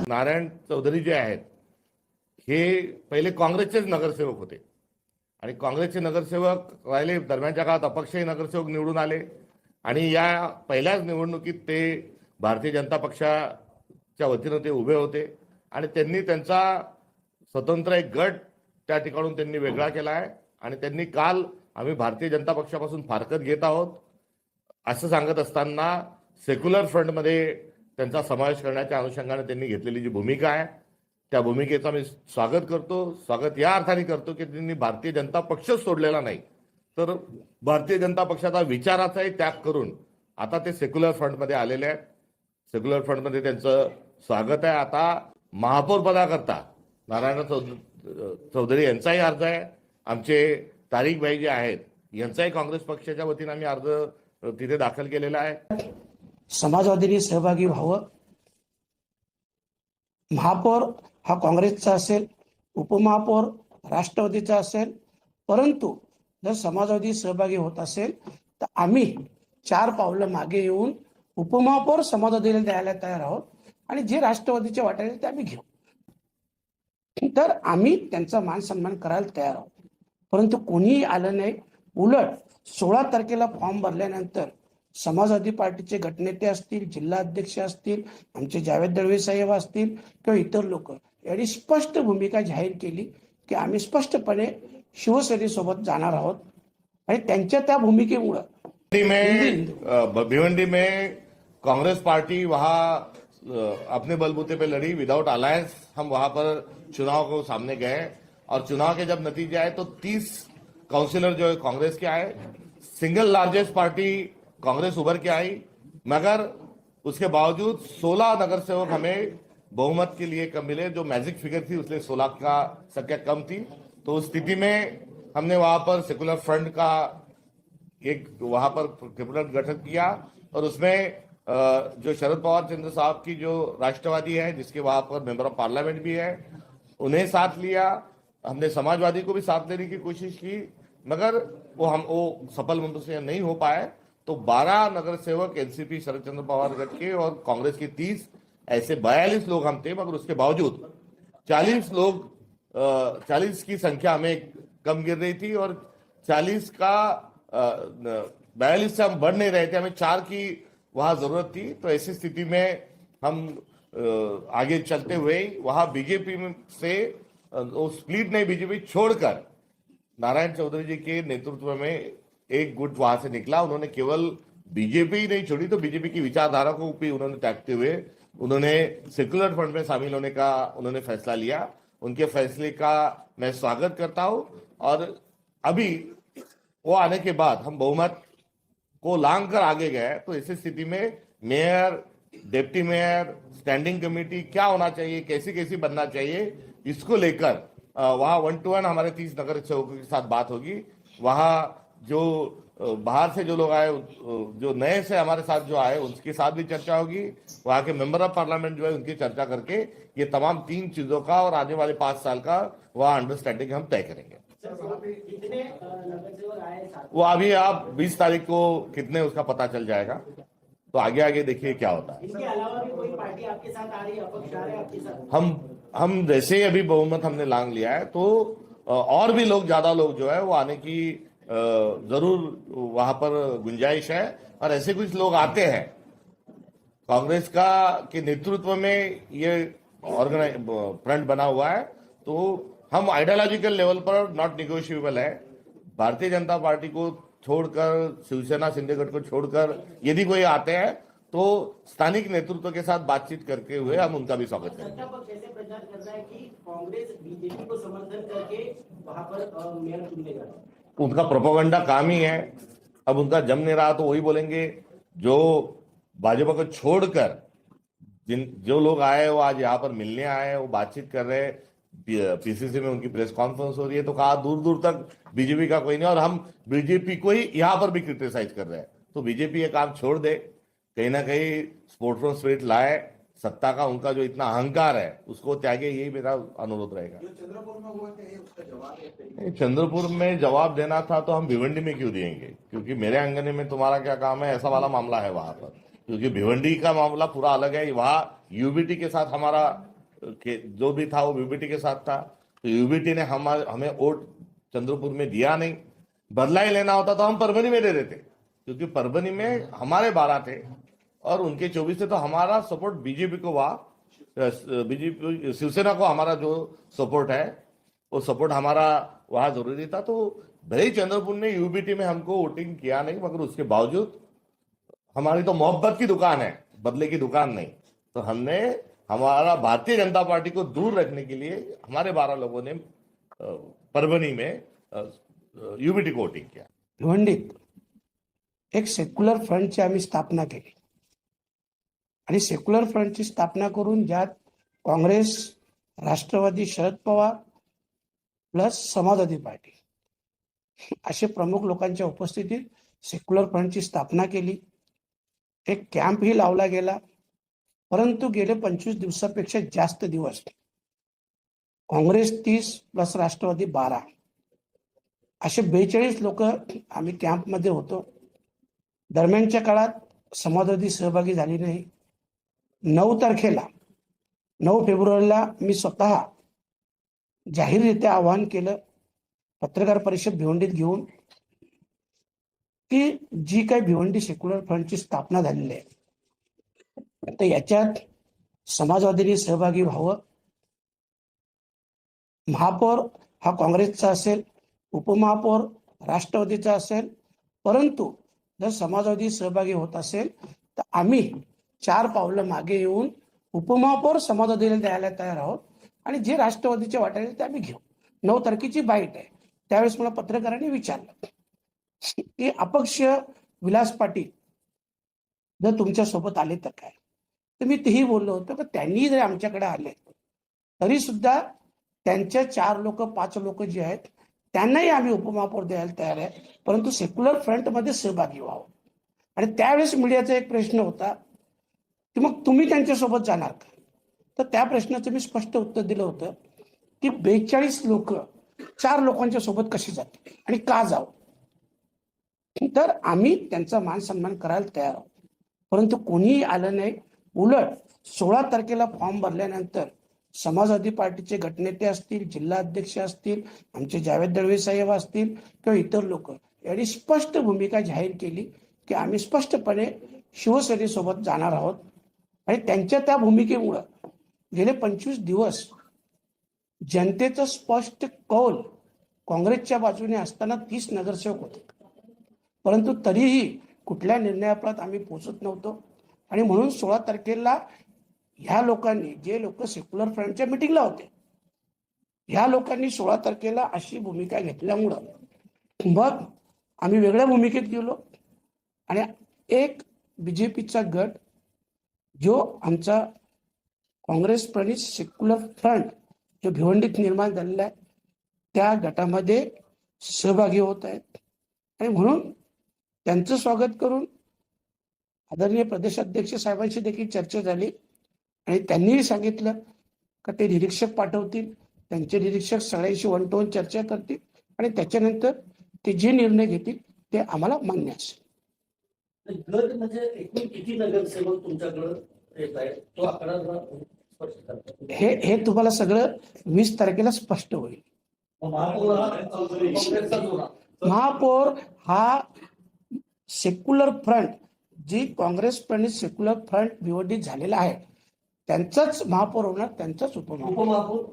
नारायण चौधरी जे आहेत हे पहिले काँग्रेसचेच नगरसेवक होते आणि काँग्रेसचे नगरसेवक राहिले. दरम्यानच्या काळात अपक्षही नगरसेवक निवडून आले आणि या पहिल्याच निवडणुकीत ते भारतीय जनता पक्षाच्या वतीनं ते उभे होते आणि त्यांनी त्यांचा स्वतंत्र एक गट त्या ठिकाणून त्यांनी वेगळा केला आहे आणि त्यांनी काल आम्ही भारतीय जनता पक्षापासून फारकत घेत आहोत असं सांगत असताना सेक्युलर फ्रंटमध्ये त्यांचा समावेश करण्याच्या अनुषंगाने त्यांनी घेतलेली जी भूमिका आहे त्या भूमिकेचा मी स्वागत करतो. स्वागत या अर्थाने करतो की त्यांनी भारतीय जनता पक्षच सोडलेला नाही, तर भारतीय जनता पक्षाचा विचाराचाही त्याग करून आता ते सेक्युलर फ्रंटमध्ये आलेले आहेत. सेक्युलर फ्रंटमध्ये त्यांचं स्वागत आहे. आता महापौर पदाकरता नारायण चौधरी यांचाही अर्ज आहे. आमचे तारिक भाई जे आहेत यांचाही काँग्रेस पक्षाच्या वतीने आम्ही अर्ज तिथे दाखल केलेला आहे. समाजवादींनी सहभागी व्हावं. महापौर हा काँग्रेसचा असेल, उपमहापौर राष्ट्रवादीचा असेल, परंतु जर समाजवादी सहभागी होत असेल तर आम्ही 4 पावलं मागे येऊन उपमहापौर समाजवादीला द्यायला तयार आहोत आणि जे राष्ट्रवादीच्या वाट्याने ते आम्ही घेऊ. तर आम्ही त्यांचा मान सन्मान करायला तयार आहोत. परंतु कोणीही आलं नाही. उलट 16 तारखेला फॉर्म भरल्यानंतर समाजवादी पार्टीचे गटनेते असतील, जिल्हा अध्यक्ष असतील, आमचे जावेद दळवे साहेब असतील किंवा इतर लोक यांनी स्पष्ट भूमिका जाहीर केली की आम्ही स्पष्टपणे शिवसेनेसोबत जाणार आहोत आणि त्यांच्या त्या भूमिकेमुळे भिवंडी में कांग्रेस पार्टी वहां अपने बलबूते पे लड़ी विदाउट अलायंस. हम वहां पर चुनाव को सामने गए और चुनाव के जब नतीजे आए तो 30 काउंसिलर जो है कांग्रेस के आए. सिंगल लार्जेस्ट पार्टी कांग्रेस उभर के आई, मगर उसके बावजूद 16 नगरसेवक हमें बहुमत के लिए कम मिले. जो मैजिक फिगर थी उसने 16 का संख्या कम थी. तो उस स्थिति में हमने वहां पर सेकुलर फ्रंट का एक वहां पर कैबिनेट गठन किया और उसमें जो शरद पवार चंद्र साहब की जो राष्ट्रवादी है जिसके वहां पर मेंबर ऑफ पार्लियामेंट भी है उन्हें साथ लिया. हमने समाजवादी को भी साथ लेने की कोशिश की मगर वो सफल रूप से नहीं हो पाए. तो 12 नगर सेवक एनसीपी शरद चंद्र पवार गट के और कांग्रेस के 30 ऐसे 42 लोग हम थे, मगर उसके बावजूद 40 की संख्या हमें कम गिर रही थी और 40 का 42 से हम बढ़ नहीं रहे थे. हमें 4 की वहां जरूरत थी. तो ऐसी स्थिति में हम आगे चलते हुए वहां बीजेपी से वो स्प्लिट नहीं, बीजेपी छोड़कर नारायण चौधरी जी के नेतृत्व में एक गुट वहां से निकला. उन्होंने केवल बीजेपी ही नहीं छोड़ी तो बीजेपी की विचारधारा को भी उन्होंने त्यागते हुए उन्होंने सेक्युलर फ्रंट में शामिल होने का उन्होंने फैसला लिया. उनके फैसले का मैं स्वागत करता हूं और अभी वो आने के बाद हम बहुमत को लांग कर आगे गए. तो ऐसी स्थिति में mayor, deputy mayor, standing committee क्या होना चाहिए, कैसी कैसी बनना चाहिए, इसको लेकर वहां 1-to-1 हमारे 30 नगर सेवकों के साथ बात होगी. वहां जो बाहर से जो लोग आए, जो नए से हमारे साथ जो आए उनके साथ भी चर्चा होगी. वहां के मेंबर ऑफ पार्लियामेंट जो है उनकी चर्चा करके ये तमाम 3 चीजों का और आने वाले 5 साल का वहां अंडरस्टैंडिंग हम तय करेंगे. वो अभी आप 20 तारीख को कितने उसका पता चल जाएगा. तो आगे आगे देखिए क्या होता है. इसके अलावा भी कोई पार्टी आपके साथ आ रही है, अपक्ष आ रहे हैं आपके साथ? हम जैसे ही अभी बहुमत हमने लांग लिया है तो और भी लोग, ज्यादा लोग जो है वो आने की जरूर वहां पर गुंजाइश है. और ऐसे कुछ लोग आते हैं कांग्रेस का के नेतृत्व में ये ऑर्गेनाइज फ्रंट बना हुआ है. तो हम आइडियोलॉजिकल लेवल पर नॉट निगोशिएबल है. भारतीय जनता पार्टी को छोड़कर, शिवसेना शिंदे गठ को छोड़कर यदि कोई आते हैं तो स्थानिक नेतृत्व के साथ बातचीत करके हुए हम उनका भी स्वागत करेंगे. सत्ता पक्ष ऐसे प्रचार कर रहा है कि कांग्रेस बीजेपी को समर्थन करके वहां पर मेयर चुनने जा रहा है. उनका प्रोपेगेंडा काम ही है. अब उनका जम नहीं रहा तो वही बोलेंगे. जो भाजपा को छोड़कर जो लोग आए वो आज यहाँ पर मिलने आए, वो बातचीत कर रहे हैं. पीसीसी में उनकी प्रेस कॉन्फ्रेंस हो रही है तो कहा दूर दूर तक बीजेपी का कोई नहीं और हम बीजेपी को ही यहाँ पर भी क्रिटिसाइज कर रहे हैं. तो बीजेपी ये काम छोड़ दे, कहीं ना कहीं स्पोर्ट्समैन स्पिरिट लाए. सत्ता का उनका जो इतना अहंकार है उसको त्यागे, यही मेरा अनुरोध रहेगा. चंद्रपुर में जवाब देना था तो हम भिवंडी में क्यों देंगे, क्योंकि मेरे आंगन में तुम्हारा क्या काम है, ऐसा वाला मामला है वहां पर. क्योंकि भिवंडी का मामला पूरा अलग है. वहां यूबीटी के साथ हमारा जो भी था वो यूबीटी के साथ था, तो यूबीटी ने हमें वोट चंद्रपुर में दिया नहीं। बदला ही लेना होता तो हम परभनी में दे देते, क्योंकि परभनी में हमारे 12 थे और उनके 24 थे, तो हमारा सपोर्ट बीजेपी को हुआ, बीजेपी शिवसेना को हमारा जो सपोर्ट है वो सपोर्ट हमारा वहां जरूरी था। तो भले ही चंद्रपुर ने यूबीटी में हमको वोटिंग किया नहीं, मगर उसके बावजूद हमारी तो मोहब्बत की दुकान है, बदले की दुकान नहीं। तो हमने हमारा भारतीय जनता पार्टी को दूर रखने के लिए हमारे 12 लोगों ने परभणी में यूबीटी को वोटिंग किया। भिवंडीत एक सेक्युलर फ्रंटची आम्ही स्थापना केली आणि सेक्युलर फ्रंटची स्थापना करून ज्यात काँग्रेस, राष्ट्रवादी, शरद पवार प्लस समाजवादी पार्टी असे प्रमुख लोकांच्या उपस्थितीत सेक्युलर फ्रंटची स्थापना केली। एक कॅम्पही लावला गेला, परंतु गेले 25 दिवसापेक्षा जास्त दिवस काँग्रेस 30 प्लस राष्ट्रवादी 12 असे 42 लोक आम्ही कॅम्पमध्ये होतो। दरम्यानच्या काळात समाजवादी सहभागी झाली नाही। 9 तारखेला 9 फेब्रुवारीला मी स्वतः जाहीररित्या आवाहन केलं पत्रकार परिषद भिवंडीत घेऊन की जी काही भिवंडी सेक्युलर फ्रंटची स्थापना झालेली आहे तर याच्यात समाजवादींनी सहभागी व्हावं। महापौर हा काँग्रेसचा असेल, उपमहापौर राष्ट्रवादीचा असेल, परंतु जर समाजवादी सहभागी होत असेल तर आम्ही 4 पावलं मागे येऊन उपमहापौर समाजवादीला द्यायला तयार आहोत आणि जे राष्ट्रवादीच्या वाट्याने ते आम्ही घेऊ। 9 तारखेची बाईट आहे। त्यावेळेस मला पत्रकारांनी विचारलं की अपक्ष विलास पाटील जर तुमच्या सोबत आले तर काय, तर मी तेही बोललो होतो की त्यांनी जर आमच्याकडे आले तरी सुद्धा त्यांच्या 4 लोक 5 लोक जे आहेत त्यांनाही आम्ही उपमहापौर द्यायला तयार आहे, परंतु सेक्युलर फ्रंटमध्ये सहभागी व्हावं। आणि त्यावेळेस मीडियाचा एक प्रश्न होता की मग तुम्ही त्यांच्यासोबत जाणार का, तर त्या प्रश्नाचं मी स्पष्ट उत्तर दिलं होतं की 42 लोक 4 लोकांच्या सोबत कशी जातील आणि का जावं, तर आम्ही त्यांचा मान सन्मान करायला तयार आहोत। परंतु कोणीही आलं नाही। उलट 16 तारखेला फॉर्म भरल्यानंतर समाजवादी पार्टीचे गटनेते असतील, जिल्हा अध्यक्ष असतील, आमचे जावेद दळवे साहेब असतील किंवा इतर लोक यांनी स्पष्ट भूमिका जाहीर केली की आम्ही स्पष्टपणे शिवसेनेसोबत जाणार आहोत। आणि त्यांच्या त्या भूमिकेमुळं गेले 25 दिवस जनतेचं स्पष्ट कौल काँग्रेसच्या बाजूने असताना 30 नगरसेवक होते, परंतु तरीही कुठल्या निर्णयापर्यंत आम्ही पोहोचत नव्हतो। आणि म्हणून 16 तारखेला ह्या लोकांनी, जे लोक सेक्युलर फ्रंटच्या मिटिंगला होते, ह्या लोकांनी 16 तारखेला अशी भूमिका घेतल्यामुळं मग आम्ही वेगळ्या भूमिकेत गेलो आणि एक बीजेपीचा गट जो आमचा काँग्रेस प्रणित सेक्युलर फ्रंट जो भिवंडीत निर्माण झालेला आहे त्या गटामध्ये सहभागी होत आहेत। आणि म्हणून त्यांचं स्वागत करून आदरणीय प्रदेशाध्यक्ष साहेबांशी देखील चर्चा झाली आणि त्यांनीही सांगितलं की ते निरीक्षक पाठवतील, त्यांचे निरीक्षक सगळ्यांशी 1 to 1 चर्चा करतील आणि त्याच्यानंतर ते जे निर्णय घेतील ते आम्हाला मान्य असेल। गट म्हणजे एकूण किती नगरसेवक तुमच्याकडे येत आहे तो आकडा स्पष्ट करता? हे तुम्हाला सगळं 20 तारखेला स्पष्ट होईल। महापौर हा सेक्युलर फ्रंट जी काँग्रेस प्रणित सेक्युलर फ्रंट भिवंडीत झालेला आहे त्यांचाच महापौर होणार, त्यांचाच उपमहापौर।